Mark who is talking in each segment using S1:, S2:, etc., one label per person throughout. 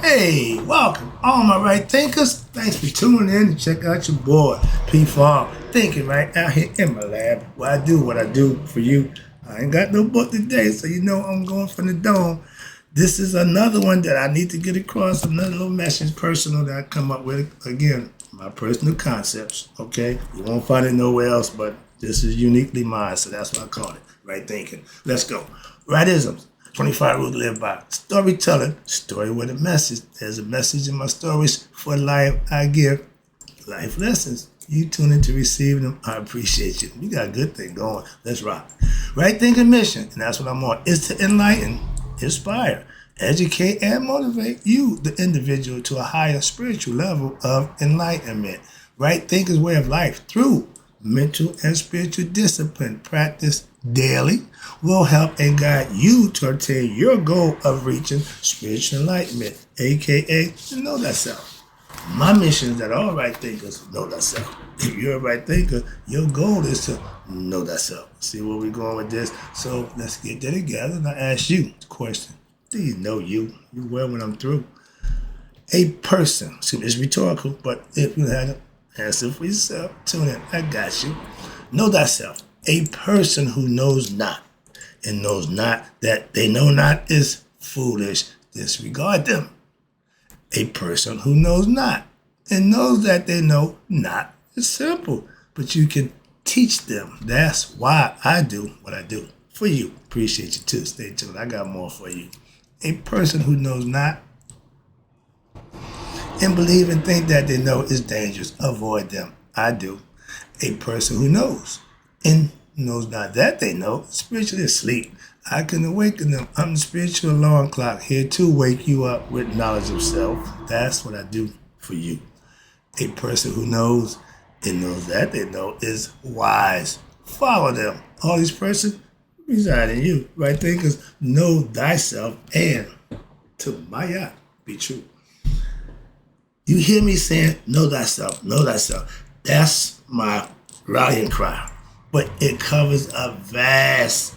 S1: Hey, welcome, all my right thinkers. Thanks for tuning in and check out your boy, P Farm, thinking right out here in my lab. Where I do what I do for you. I ain't got no book today, so you know I'm going from the dome. This is another one that I need to get across, another little message personal that I come up with. Again, my personal concepts, okay? You won't find it nowhere else, but this is uniquely mine, so that's what I call it, right thinking. Let's go. Rightisms. 25 rules to live by. Storytelling, story with a message. There's a message in my stories for life I give. Life lessons. You tune in to receive them. I appreciate you. You got a good thing going. Let's rock. Right thinking mission, and that's what I'm on, is to enlighten, inspire, educate, and motivate you, the individual, to a higher spiritual level of enlightenment. Right thinker's way of life through mental and spiritual discipline practice daily will help and guide you to attain your goal of reaching spiritual enlightenment, aka to know thyself. My mission is that all right thinkers know thyself. If you're a right thinker, your goal is to know thyself. See where we're going with this? So let's get that together and I ask you the question. Do you know you? You will when I'm through. A person, see, it's rhetorical, but if you had an answer for yourself, tune in. I got you. Know thyself. A person who knows not and knows not that they know not is foolish. Disregard them. A person who knows not and knows that they know not is simple, but you can teach them. That's why I do what I do for you. Appreciate you too. Stay tuned. I got more for you. A person who knows not and believe and think that they know is dangerous. Avoid them. I do. A person who knows and knows not that they know is spiritually asleep. I can awaken them. I'm the spiritual alarm clock here to wake you up with knowledge of self. That's what I do for you. A person who knows and knows that they know is wise. Follow them. All these persons reside in you. Right thinkers know thyself and to Maya be true. You hear me saying, know thyself, know thyself. That's my rallying cry. But it covers a vast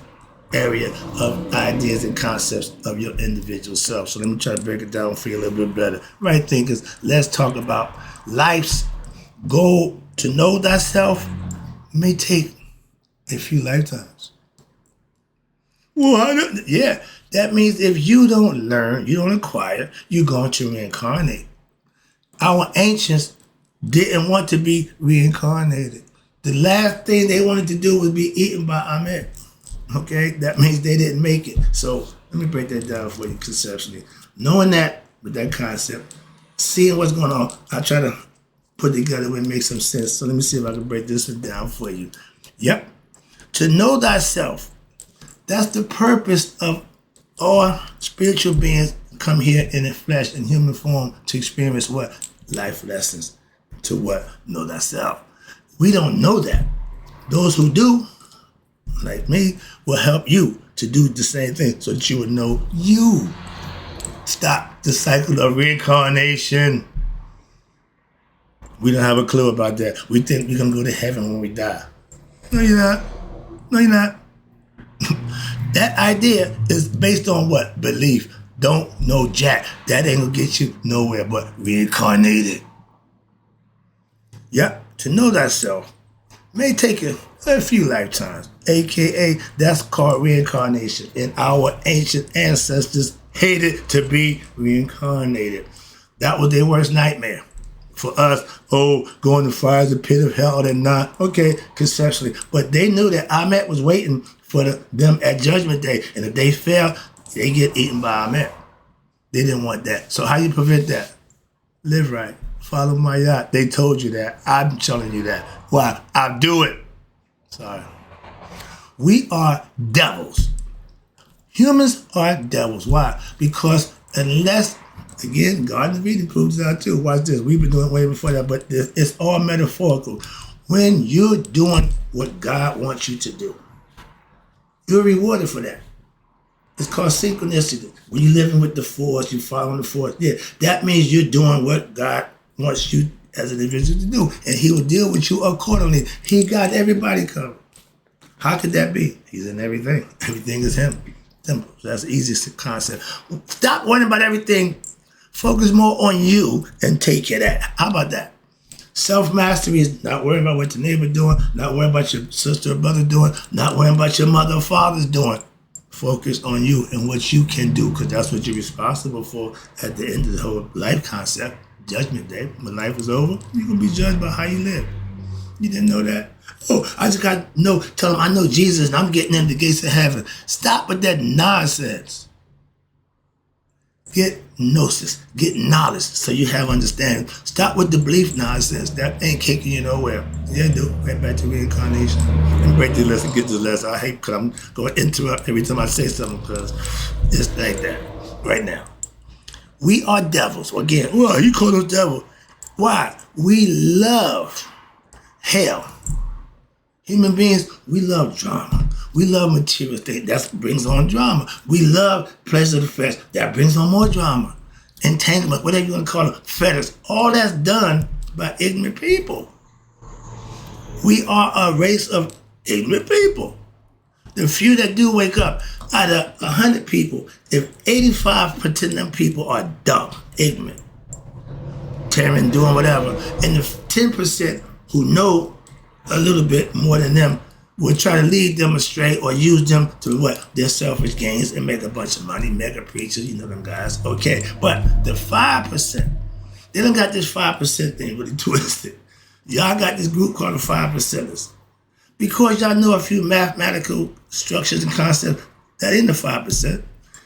S1: area of ideas and concepts of your individual self. So let me try to break it down for you a little bit better. Right thinkers, let's talk about life's goal. To know thyself may take a few lifetimes. Well, yeah, that means if you don't learn, you don't acquire, you're going to reincarnate. Our ancients didn't want to be reincarnated. The last thing they wanted to do was be eaten by Ahmed. Okay, that means they didn't make it. So let me break that down for you conceptually. Knowing that with that concept, seeing what's going on, I try to put together when it makes some sense. So let me see if I can break this one down for you. Yep. To know thyself, that's the purpose of all spiritual beings come here in the flesh in human form to experience what? Life lessons. To what? Know thyself. We don't know that. Those who do, like me, will help you to do the same thing so that you would know you. Stop the cycle of reincarnation. We don't have a clue about that. We think we're going to go to heaven when we die. No, you're not. No, you're not. That idea is based on what? Belief. Don't know jack. That ain't going to get you nowhere but reincarnated. Yep. To know thyself may take a few lifetimes, aka that's called reincarnation. And our ancient ancestors hated to be reincarnated. That was their worst nightmare. For us, going to fire the pit of hell and not, okay, conceptually. But they knew that Ahmed was waiting for them at Judgment Day. And if they fail, they get eaten by Ahmed. They didn't want that. So how you prevent that? Live right. Follow my yacht. They told you that. I'm telling you that. Why? I'll do it. Sorry. We are devils. Humans are devils. Why? Because unless, again, Garden of Eden proves it out too. Watch this. We've been doing it way before that, but it's all metaphorical. When you're doing what God wants you to do, you're rewarded for that. It's called synchronicity. When you're living with the force, you're following the force. Yeah, that means you're doing what God wants you as an individual to do. And he will deal with you accordingly. He got everybody covered. How could that be? He's in everything. Everything is him. Simple. So that's the easiest concept. Stop worrying about everything Focus more on you and take care of that. How about that? Self-mastery is not worrying about what your neighbor doing, not worrying about your sister or brother doing, not worrying about your mother or father's doing. Focus on you and what you can do, because that's what you're responsible for at the end of the whole life concept. Judgment Day. When life is over, you're going to be judged by how you live. You didn't know that? Oh, I just got to know, tell them I know Jesus and I'm getting in the gates of heaven. Stop with that nonsense. Get gnosis, get knowledge so you have understanding. Stop with the belief nonsense. That ain't kicking you nowhere. Yeah, do. Right back to reincarnation. And break the lesson, get the lesson. I hate because I'm going to interrupt every time I say something because it's like that right now. We are devils. Again, well, you call us devils. Why? We love hell. Human beings, we love drama. We love material things. That brings on drama. We love pleasure of the flesh. That brings on more drama. Entanglement, whatever you want to call it, fetters. All that's done by ignorant people. We are a race of ignorant people. The few that do wake up, out of 100 people, if 85% of them people are dumb, ignorant, tearing, doing whatever, and the 10% who know a little bit more than them will try to lead them astray or use them to what? Their selfish gains and make a bunch of money, mega preachers, you know them guys, okay. But the 5%, they don't got this 5% thing really twisted. Y'all got this group called the 5%ers. Because y'all know a few mathematical structures and concepts, that ain't the 5%.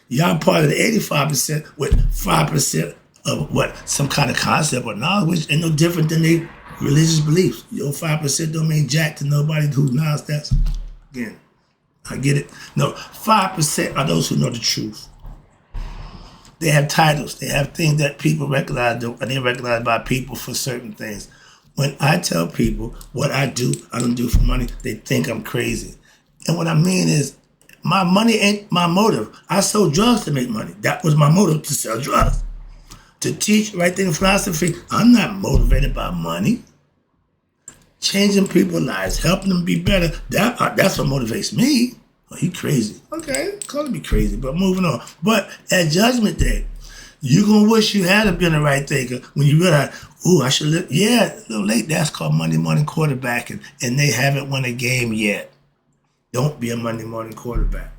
S1: Y'all part of the 85% with 5% of what? Some kind of concept or knowledge, which ain't no different than they religious beliefs. Your 5% don't mean jack to nobody who knows that. Again, I get it. No, 5% are those who know the truth. They have titles. They have things that people recognize, and they're recognized by people for certain things. When I tell people what I don't do for money, they think I'm crazy. And what I mean is, my money ain't my motive. I sold drugs to make money. That was my motive, to sell drugs. To teach right thing philosophy, I'm not motivated by money. Changing people's lives, helping them be better, that's what motivates me. Oh, he crazy. Okay, call me crazy, but moving on. But at Judgment Day, you're going to wish you had been a right thinker when you realize, ooh, I should live. Yeah, a little late. That's called Monday morning quarterbacking, and they haven't won a game yet. Don't be a Monday morning quarterback.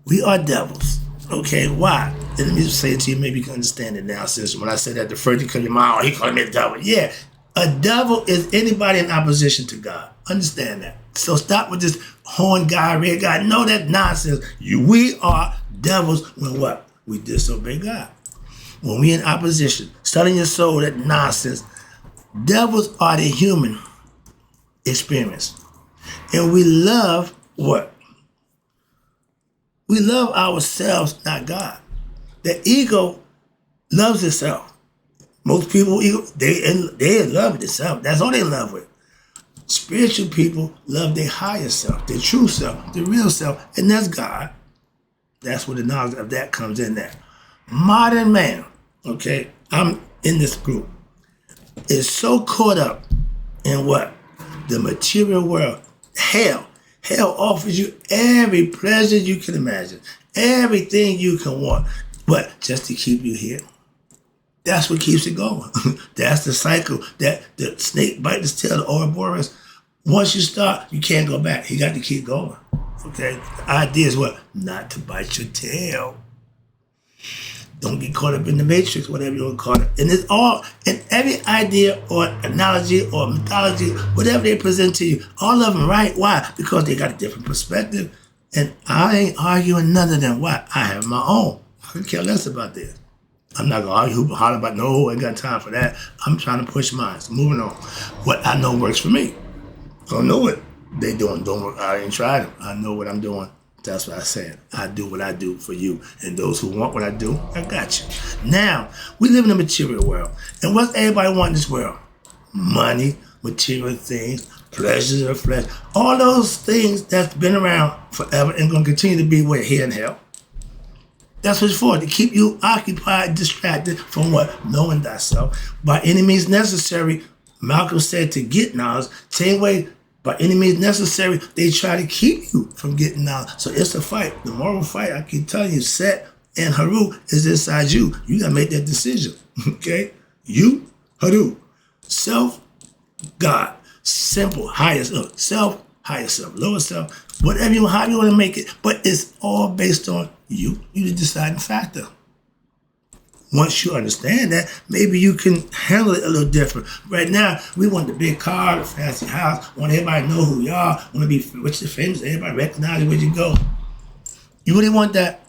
S1: We are devils. Okay, why? And let me just say it to you, maybe you can understand it now, since when I said that, the first thing comes to your mind, oh, he called me a devil. Yeah, a devil is anybody in opposition to God. Understand that. So stop with this horn guy, red guy. No, that nonsense. We are devils when what? We disobey God. When we in opposition, selling your soul, that nonsense. Devils are the human experience. And we love what? We love ourselves, not God. The ego loves itself. Most people, they in love with themselves. That's all they love with. Spiritual people love their higher self, their true self, their real self, and that's God. That's where the knowledge of that comes in there. Modern man, okay, I'm in this group, is so caught up in what? The material world. Hell offers you every pleasure you can imagine, everything you can want, but just to keep you here. That's what keeps it going. That's the cycle that the snake bites its tail, the Ouroboros. Once you start, you can't go back. You got to keep going. Okay? The idea is what? Not to bite your tail. Don't get caught up in the matrix, whatever you want to call it. And it's all, and every idea or analogy or mythology, whatever they present to you, all of them right. Why? Because they got a different perspective. And I ain't arguing none of them. Why? I have my own. I could care less about this. I'm not going to argue, holler about, no, I ain't got time for that. I'm trying to push mine. So moving on. What I know works for me. I don't know what they doing. Don't work. I ain't tried them. I know what I'm doing. That's what I said. I do what I do for you. And those who want what I do, I got you. Now, we live in a material world. And what's everybody want in this world? Money, material things, pleasures of flesh. All those things that's been around forever and going to continue to be here in hell. That's what it's for, to keep you occupied, distracted from what? Knowing thyself. By any means necessary, Malcolm said, to get knowledge. Same way, by any means necessary, they try to keep you from getting knowledge. So it's a fight. The moral fight, I keep telling you, set And Haru is inside you. You got to make that decision. Okay? You, Haru. Self, God. Simple, higher self. Self, higher self. Lower self. Whatever you, how you want to make it. But it's all based on you. You the deciding factor. Once you understand that, maybe you can handle it a little different. Right now, we want the big car, the fancy house, want everybody to know who you are, want to be rich and famous, everybody recognize you where you go. You really want that?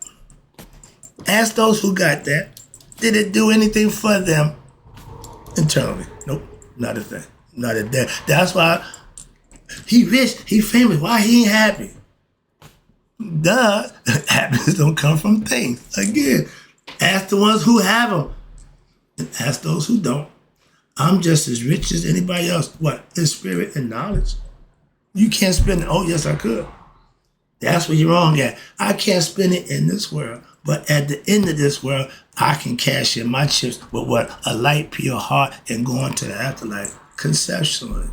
S1: Ask those who got that. Did it do anything for them internally? Nope, not a thing. Not a thing. That's why he rich, he famous. Why he ain't happy? Duh, happiness don't come from things. Again, ask the ones who have them, and ask those who don't. I'm just as rich as anybody else. What? In spirit and knowledge. You can't spend it. Oh, yes, I could. That's where you're wrong at. I can't spend it in this world. But at the end of this world, I can cash in my chips with what? A light, pure heart and go on to the afterlife. Conceptually.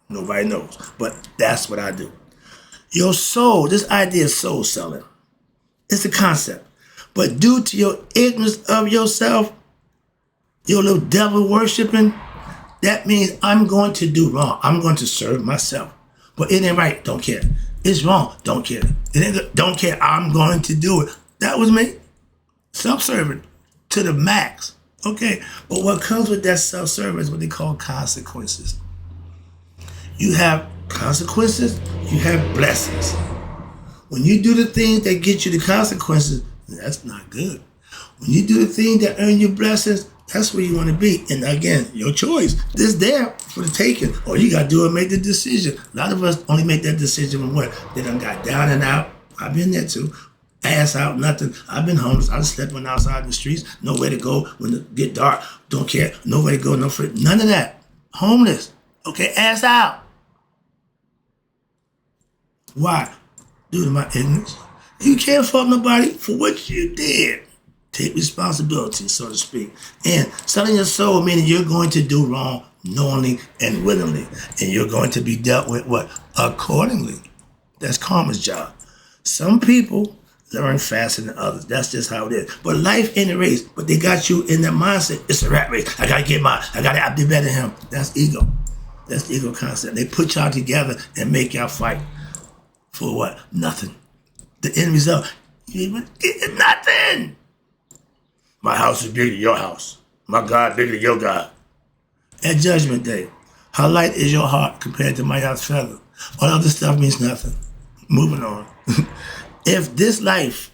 S1: Nobody knows. But that's what I do. Your soul, this idea of soul selling, it's a concept. But due to your ignorance of yourself, your little devil worshiping, that means I'm going to do wrong. I'm going to serve myself. But it ain't right, don't care. It's wrong, don't care. It ain't good, don't care. I'm going to do it. That was me. Self-serving to the max. Okay, but what comes with that self-service is what they call consequences. You have consequences, you have blessings. When you do the things that get you the consequences, that's not good. When you do the things that earn you blessings, that's where you want to be. And again, your choice. This there for the taking. All you got to do is make the decision. A lot of us only make that decision when what? They done got down and out. I've been there too. Ass out, nothing. I've been homeless. I slept on outside in the streets. Nowhere to go when it get dark. Don't care. Nowhere to go. No free. None of that. Homeless. Okay, ass out. Why? Due to my ignorance. You can't fault nobody for what you did. Take responsibility, so to speak. And selling your soul meaning you're going to do wrong knowingly and willingly. And you're going to be dealt with what? Accordingly. That's karma's job. Some people learn faster than others. That's just how it is. But life ain't a race. But they got you in that mindset. It's a rat race. I got to get mine. I got to be better than him. That's ego. That's the ego concept. They put y'all together and make y'all fight. For what? Nothing. The end result, you even get nothing. My house is bigger than your house. My God bigger than your God. At Judgment Day, how light is your heart compared to my God's feather? All other stuff means nothing. Moving on. If this life,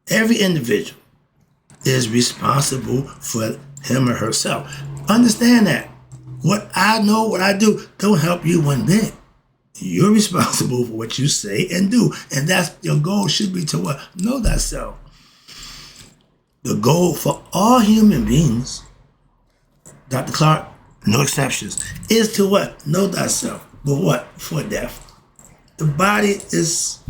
S1: every individual is responsible for him or herself. Understand that. What I know, what I do, don't help you one bit. You're responsible for what you say and do. And that's your goal should be to what? Know thyself. The goal for all human beings, Dr. Clark, no exceptions, is to what? Know thyself. But what? For death. The body has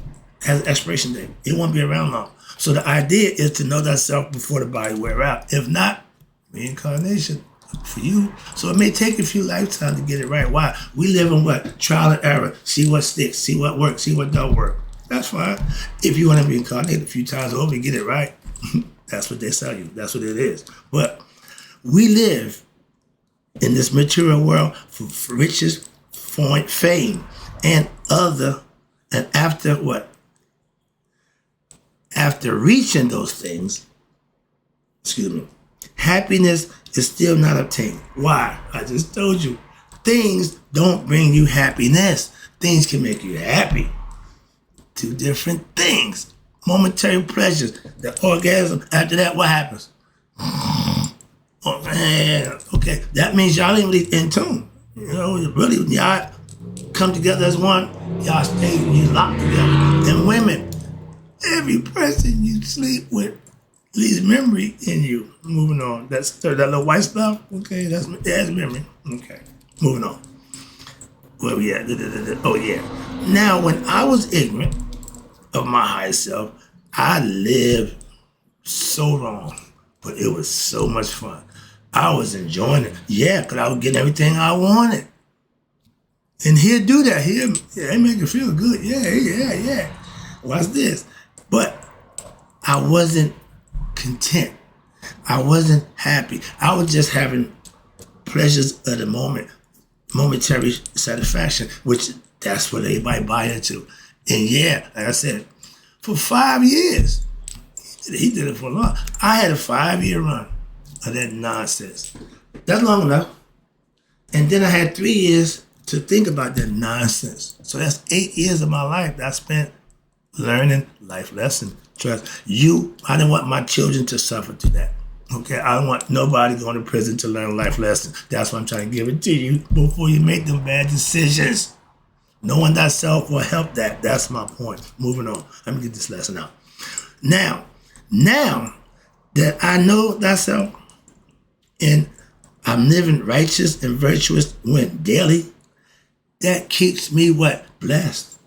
S1: expiration date. It won't be around long. So the idea is to know thyself before the body wear out. If not, reincarnation for you. So it may take a few lifetimes to get it right. Why? We live in what? Trial and error. See what sticks, see what works, see what don't work. That's fine. If you want to reincarnate a few times over and get it right, that's what they sell you. That's what it is. But we live in this material world for riches, fame, and after what? After reaching those things, happiness is still not obtained. Why? I just told you. Things don't bring you happiness. Things can make you happy. Two different things. Momentary pleasures. The orgasm. After that, what happens? Oh, man. Okay. That means y'all ain't really in tune. You know, really, y'all come together as one. Y'all stay, you locked together. And women, every person you sleep with leaves memory in you. Moving on. That's that little white stuff. Okay, that's memory. Okay, moving on. Where we at? Oh yeah. Now, when I was ignorant of my higher self, I lived so wrong, but it was so much fun. I was enjoying it. Yeah, because I was getting everything I wanted. And he'll do that. He'll make you feel good. Yeah. Watch this. But I wasn't content. I wasn't happy. I was just having pleasures of the moment, momentary satisfaction, which that's what everybody buy into. And yeah, like I said, for 5 years, he did it for long. I had a 5-year run of that nonsense. That's long enough. And then I had 3 years to think about that nonsense. So that's 8 years of my life that I spent learning life lessons. Trust you. I didn't want my children to suffer through that. Okay, I don't want nobody going to prison to learn life lessons. That's why I'm trying to give it to you before you make them bad decisions. Knowing thyself will help that. That's my point. Moving on. Let me get this lesson out. Now that I know thyself and I'm living righteous and virtuous daily, that keeps me what? Blessed.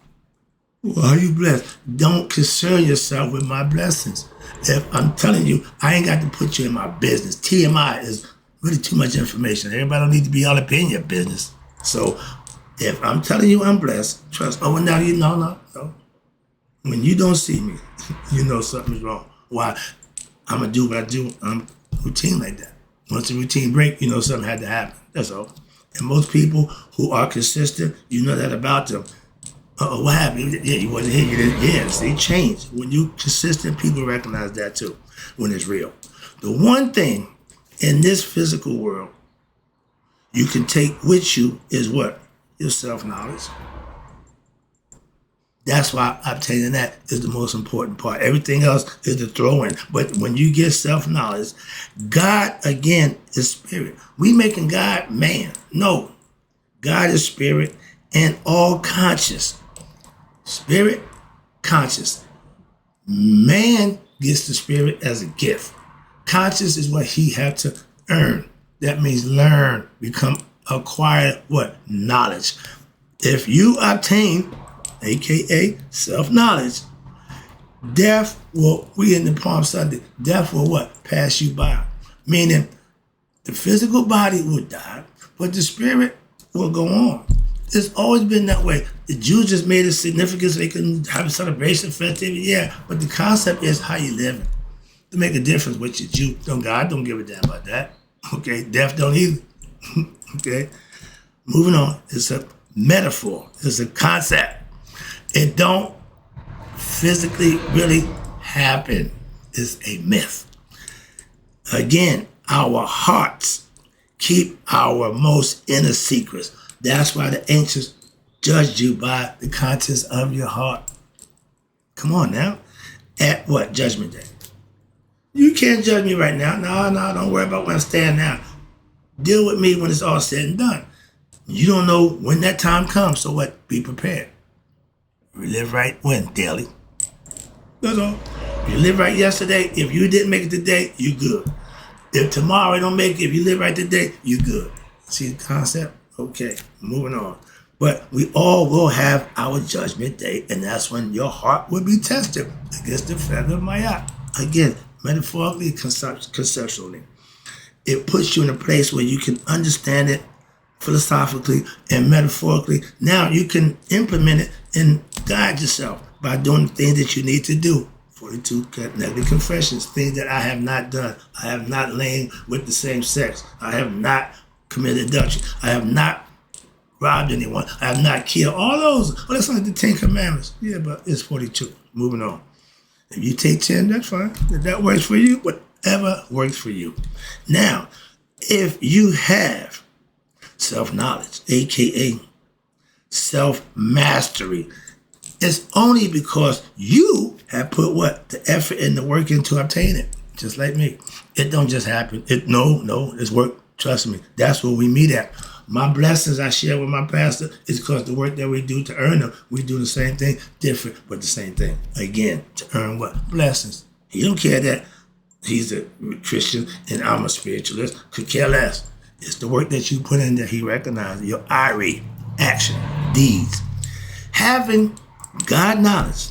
S1: Well, are you blessed? Don't concern yourself with my blessings. If I'm telling you, I ain't got to put you in my business. TMI is really too much information. Everybody don't need to be all up in your business. So if I'm telling you I'm blessed, trust. Oh, and now you know, no. When you don't see me, you know something's wrong. Why? I'm going to do what I do. I'm routine like that. Once the routine break, you know something had to happen. That's all. And most people who are consistent, you know that about them. What happened? Yeah, you wasn't here. You didn't. Yeah, see, change. When you consistent, people recognize that too, when it's real. The one thing in this physical world you can take with you is what? Your self-knowledge. That's why obtaining that is the most important part. Everything else is the throw-in. But when you get self-knowledge, God, again, is spirit. We making God man. No. God is spirit and all conscious. Spirit, conscious. Man gets the spirit as a gift. Conscious is what he had to earn. That means learn, acquire what? Knowledge. If you obtain, aka self-knowledge, death will, we in the Palm Sunday, death will what? Pass you by. Meaning the physical body will die, but the spirit will go on. It's always been that way. The Jews just made it significant so they can have a celebration, festivity, yeah. But the concept is how you live. To make a difference with your Jew. God don't give a damn about that. Okay, death don't either. Okay, moving on. It's a metaphor. It's a concept. It don't physically really happen. It's a myth. Again, our hearts keep our most inner secrets. That's why the ancients judged you by the contents of your heart. Come on now. At what? Judgment Day. You can't judge me right now. No, don't worry about when I stand now. Deal with me when it's all said and done. You don't know when that time comes, so what? Be prepared. You live right when? Daily. That's all. You live right yesterday. If you didn't make it today, you good. If tomorrow don't make it, if you live right today, you good. See the concept? Okay, moving on. But we all will have our judgment day, and that's when your heart will be tested against the feather of Mayat. Again, metaphorically, conceptually. It puts you in a place where you can understand it philosophically and metaphorically. Now you can implement it and guide yourself by doing the things that you need to do. 42 negative confessions, things that I have not done. I have not lain with the same sex. I have not committed adultery. I have not robbed anyone. I have not killed. All those. Well, that's like the 10 Commandments. Yeah, but it's 42. Moving on. If you take 10, that's fine. If that works for you, whatever works for you. Now, if you have self-knowledge, aka self-mastery, it's only because you have put what? The effort and the work in to obtain it. Just like me. It don't just happen. No, it's work. Trust me. That's where we meet at. My blessings I share with my pastor is because the work that we do to earn them, we do the same thing, different, but the same thing. Again, to earn what? Blessings. He don't care that he's a Christian and I'm a spiritualist. Could care less. It's the work that you put in that he recognizes. Your IRE, action, deeds. Having God knowledge,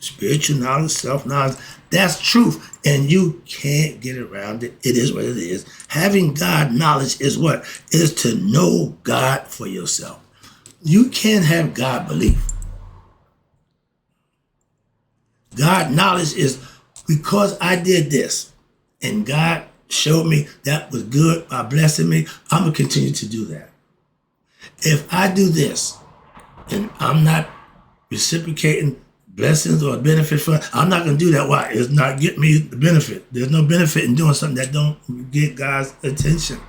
S1: spiritual knowledge, self-knowledge, that's truth. And you can't get around it. It is what it is. Having God knowledge is what? It is to know God for yourself. You can't have God belief. God knowledge is because I did this and God showed me that was good by blessing me, I'm going to continue to do that. If I do this and I'm not reciprocating blessings or benefit from it, I'm not going to do that. Why? It's not getting me the benefit. There's no benefit in doing something that don't get God's attention.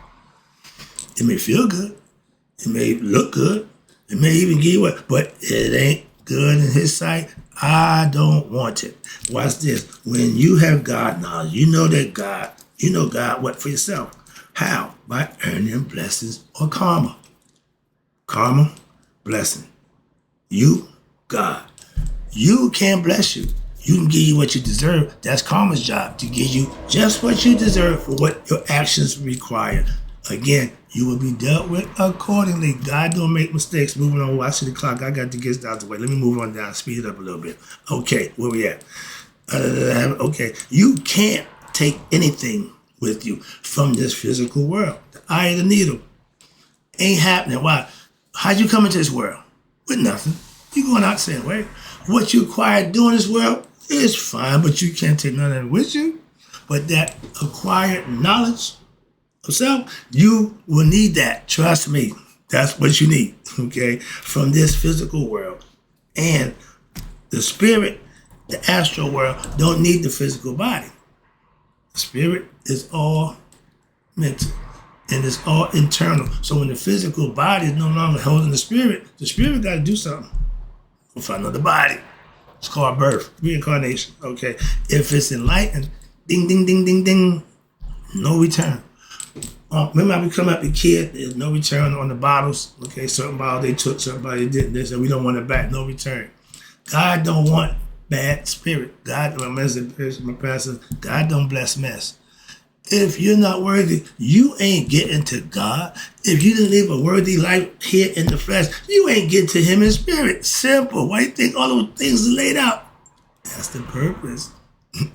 S1: It may feel good. It may look good. It may even give you what, but it ain't good in his sight. I don't want it. Watch this. When you have God knowledge, you know God what for yourself. How? By earning blessings or karma. Karma, blessing. You, God. You can bless you. You can give you what you deserve. That's karma's job, to give you just what you deserve for what your actions require. Again, you will be dealt with accordingly. God don't make mistakes. Moving on, watch the clock. I got to get out the way. Let me move on down, speed it up a little bit. Okay, where we at? Okay, you can't take anything with you from this physical world. The eye of the needle ain't happening. Why? How'd you come into this world? With nothing. You going out saying, wait, what you acquired doing this world is fine, but you can't take none of it with you. But that acquired knowledge of self, you will need that. Trust me. That's what you need, okay, from this physical world. And the spirit, the astral world, don't need the physical body. The spirit is all mental and it's all internal. So when the physical body is no longer holding the spirit got to do something. We'll find another body. It's called birth, reincarnation, okay? If it's enlightened, ding, ding, ding, ding, ding, no return. Remember how we come up a kid, there's no return on the bottles, okay? Certain bottle they took, certain bottle they didn't. They said, we don't want it back, no return. God don't want bad spirit. God, my pastor, God don't bless mess. If you're not worthy, you ain't getting to God. If you didn't live a worthy life here in the flesh, you ain't getting to him in spirit. Simple. Why do you think all those things are laid out? That's the purpose.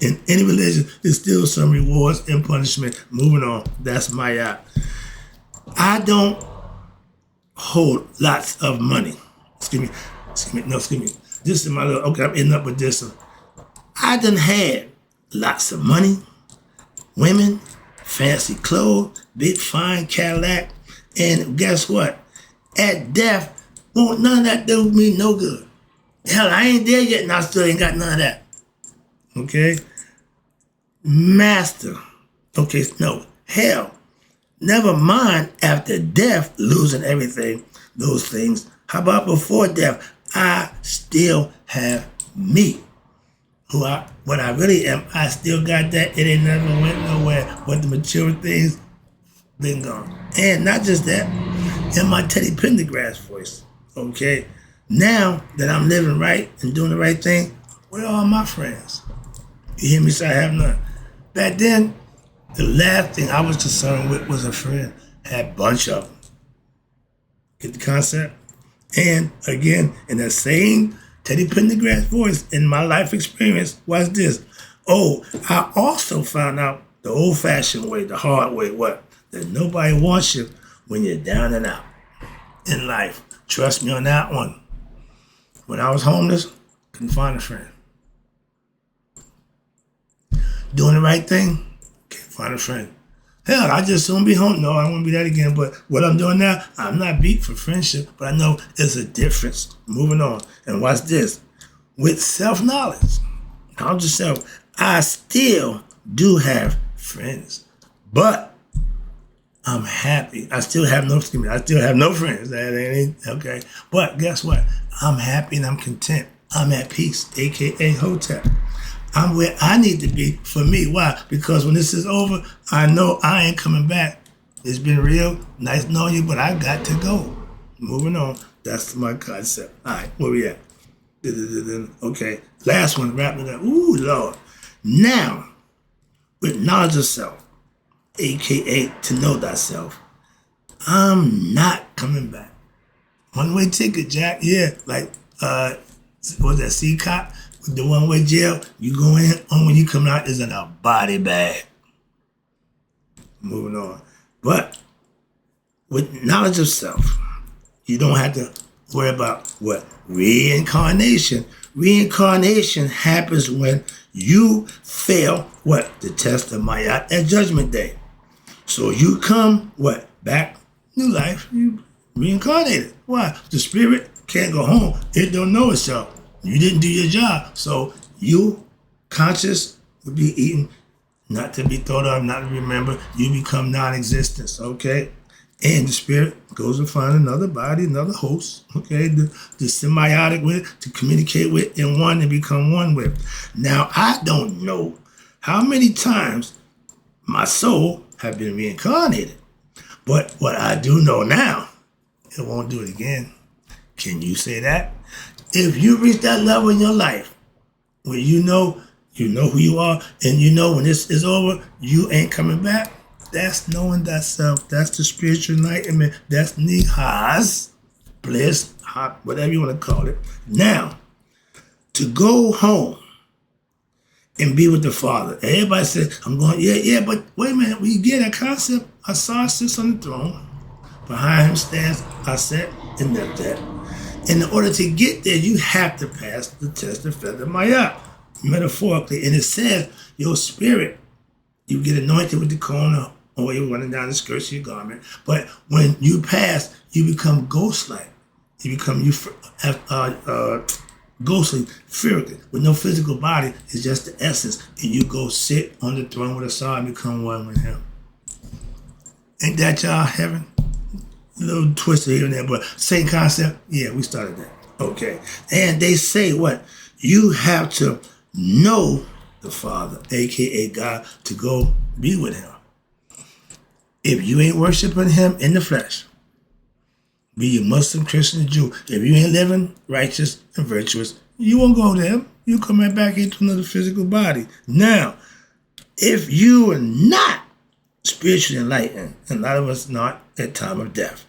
S1: In any religion, there's still some rewards and punishment. Moving on. That's my out. I don't hold lots of money. Excuse me. This is my little, okay, I'm ending up with this one. I done had lots of money, women, fancy clothes, big fine Cadillac, and guess what? At death, won't none of that do me no good. Hell, I ain't there yet and I still ain't got none of that. Okay? Master. Okay, no, hell. Never mind after death, losing everything, those things. How about before death? I still have me. What I really am, I still got that. It ain't never went nowhere. But the mature things, been gone. And not just that, in my Teddy Pendergrass voice, okay? Now that I'm living right and doing the right thing, where are my friends? You hear me say I have none. Back then, the last thing I was concerned with was a friend. I had a bunch of them. Get the concept? And again, in that same Teddy Pendergrass voice, in my life experience, watch this. Oh, I also found out the old-fashioned way, the hard way, what? That nobody wants you when you're down and out in life. Trust me on that one. When I was homeless, couldn't find a friend. Doing the right thing, can't find a friend. Hell, I just soon be home. No, I won't be that again. But what I'm doing now, I'm not beat for friendship, but I know there's a difference. Moving on. And watch this. With self-knowledge, knowledge of self, I still do have friends. But I'm happy. I still have no friends. That ain't okay. But guess what? I'm happy and I'm content. I'm at peace, aka hotel. I'm where I need to be for me. Why? Because when this is over, I know I ain't coming back. It's been real. Nice knowing you, but I got to go. Moving on. That's my concept. All right, where we at? Okay, last one, wrapping it up. Ooh, Lord. Now, with knowledge of self, aka to know thyself, I'm not coming back. One-way ticket, Jack. Yeah, like, what's that, C-Cop? The one-way jail, you go in, and when you come out is in a body bag. Moving on. But with knowledge of self, you don't have to Worry about what? Reincarnation. Reincarnation happens when you fail what? The test of Mayat at Judgment Day. So you come, what? Back, new life, you reincarnated. Why? The spirit can't go home. It don't know itself. You didn't do your job. So you, conscious, will be eaten, not to be thought of, not to remember. You become non-existence, okay? And the spirit goes to find another body, another host, okay? The symbiotic with, to communicate with, and one to become one with. Now, I don't know how many times my soul have been reincarnated. But what I do know now, it won't do it again. Can you say that? If you reach that level in your life where you know who you are, and you know when this is over, you ain't coming back, that's knowing thyself. That's the spiritual enlightenment. That's Nihas, bliss, whatever you want to call it. Now, to go home and be with the Father. Everybody says, I'm going, yeah, but wait a minute, when you get that concept, Asar sits on the throne. Behind him stands Aset and Neptet. In order to get there, you have to pass the test of Feather Mayat, metaphorically. And it says, your spirit, you get anointed with the cone or you're running down the skirts of your garment. But when you pass, you become ghost-like. You become ghostly, etheric, with no physical body. It's just the essence. And you go sit on the throne with Asar and become one with him. Ain't that y'all heaven? A little twisted here and there, but same concept. Yeah, we started that. Okay. And they say what? You have to know the Father, a.k.a. God, to go be with him. If you ain't worshiping him in the flesh, be you Muslim, Christian, or Jew, if you ain't living righteous and virtuous, you won't go there. You come right back into another physical body. Now, if you are not spiritually enlightened, and a lot of us not at time of death,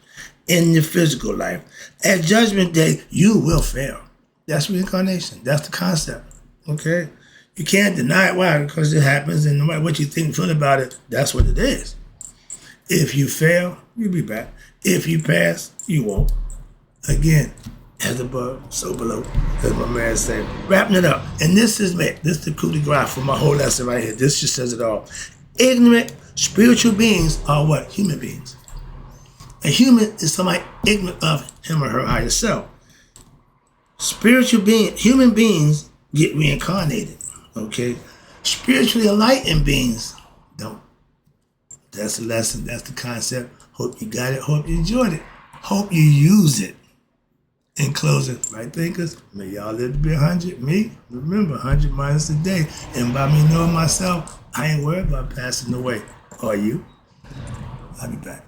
S1: in your physical life, at Judgment Day, you will fail. That's reincarnation. That's the concept. Okay? You can't deny it. Why? Because it happens, and no matter what you think and feel about it, that's what it is. If you fail, you'll be back. If you pass, you won't. Again, as above, so below, as my man said. Wrapping it up. And this is the coup de grace for my whole lesson right here. This just says it all. Ignorant spiritual beings are what? Human beings. A human is somebody ignorant of him or her higher self. Human beings get reincarnated. Okay? Spiritually enlightened beings don't. That's the lesson. That's the concept. Hope you got it. Hope you enjoyed it. Hope you use it. In closing, right thinkers, may y'all live to be 100. Me, remember, 100 minus a day. And by me knowing myself, I ain't worried about passing away. Are you? I'll be back.